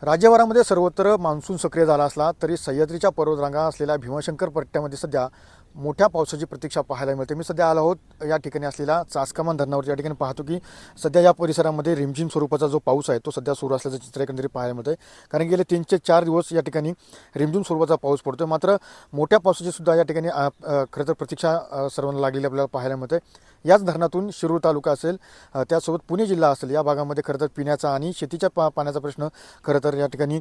राज्यभरामध्ये सर्वत्र मान्सून सक्रिय झाला असला तरी सह्याद्रीच्या पर्वतरांगा असलेल्या भीमाशंकर पट्ट्यामध्ये सध्या मोठ्या पावसाची प्रतीक्षा पाहायला मिळते। मी सध्या आलो आहोत या ठिकाणी असलेल्या चासकमान धरणावर। या ठिकाणी पाहतो की सध्या या परिसरामध्ये रिमझिम स्वरूपाचा जो पाऊस आहे तो सध्या सुरू असल्याचं चित्र एकंदरीत पाहायला मिळतंय। कारण गेले 3 ते 4 दिवस या ठिकाणी रिमझिम स्वरूपाचा पाऊस पडतोय। मात्र मोठ्या पावसाची सुद्धा या ठिकाणी खरं तर प्रतीक्षा सर्वांना लागलेली आपल्याला पाहायला मिळते। याच धरणातून शिरूर तालुका असेल, त्यासोबत पुणे जिल्हा असेल, या भागामध्ये खरं तर पिण्याचा आणि शेतीच्या पाण्याचा प्रश्न खरं तर या ठिकाणी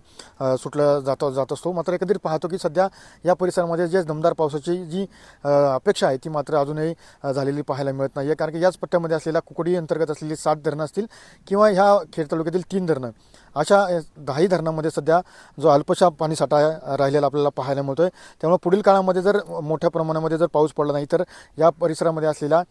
सुटला जात असतो। मात्र एकंदरीत पाहतो की सध्या या परिसरामध्ये जे दमदार पावसाची जी अपेक्षा आहे ती मात्र अजूनही झालेली पाहायला मिळत नाही आहे। कारण की याच पट्ट्यामध्ये असलेल्या कुकडी अंतर्गत असलेली 7 धरणं असतील किंवा ह्या खेड तालुक्यातील 3 धरणं, अशा 10 धरणांमध्ये सध्या जो अल्पशा पाणीसाठा राहिलेला आपल्याला पाहायला मिळतोय। त्यामुळे पुढील काळामध्ये जर मोठ्या प्रमाणामध्ये जर पाऊस पडला नाही तर या परिसरामध्ये असलेल्या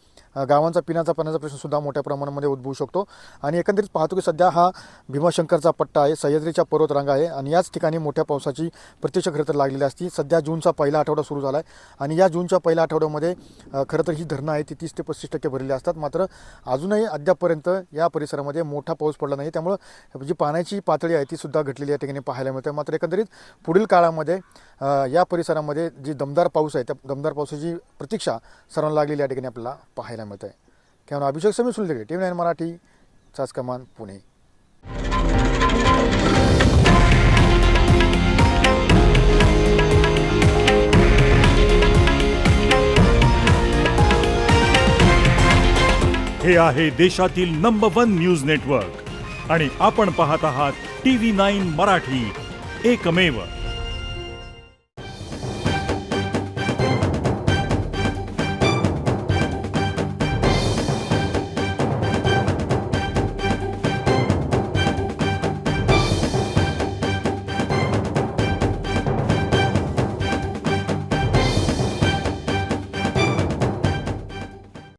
गावांचा पिण्याचा पाण्याचा प्रश्न सुद्धा मोठ्या प्रमाणामध्ये उद्भवू शकतो। आणि एकंदरीत पाहतो की सध्या हा भीमाशंकरचा पट्टा आहे, सह्याद्रीच्या पर्वतरांगा आहे आणि याच ठिकाणी मोठ्या पावसाची प्रतीक्षा खरं तर लागलेली असती। सध्या जूनचा पहिला आठवडा सुरू झाला आहे आणि या जूनच्या पहिल्या आठवड्यामध्ये खरं तर ही धरणं आहे ती 30 ते 35% भरलेली असतात। मात्र अजूनही अद्यापपर्यंत या परिसरामध्ये मोठा पाऊस पडला नाही, त्यामुळं जी पाण्याची पातळी आहे ती सुद्धा घटलेली या ठिकाणी पाहायला मिळते। मात्र एकंदरीत पुढील काळामध्ये या परिसरामध्ये जी दमदार पाऊस आहे त्या दमदार पावसाची प्रतीक्षा सर्वांना लागलेली या ठिकाणी आपल्याला पाहायला मिळते आहे। त्यामुळे अभिषेक समीर सुलदे, TV9 मराठी, चासकमान, पुणे। हे आहे देशातील नंबर 1 न्यूज नेटवर्क आणि आपण पाहत आहात TV9 मराठी, एकमेव।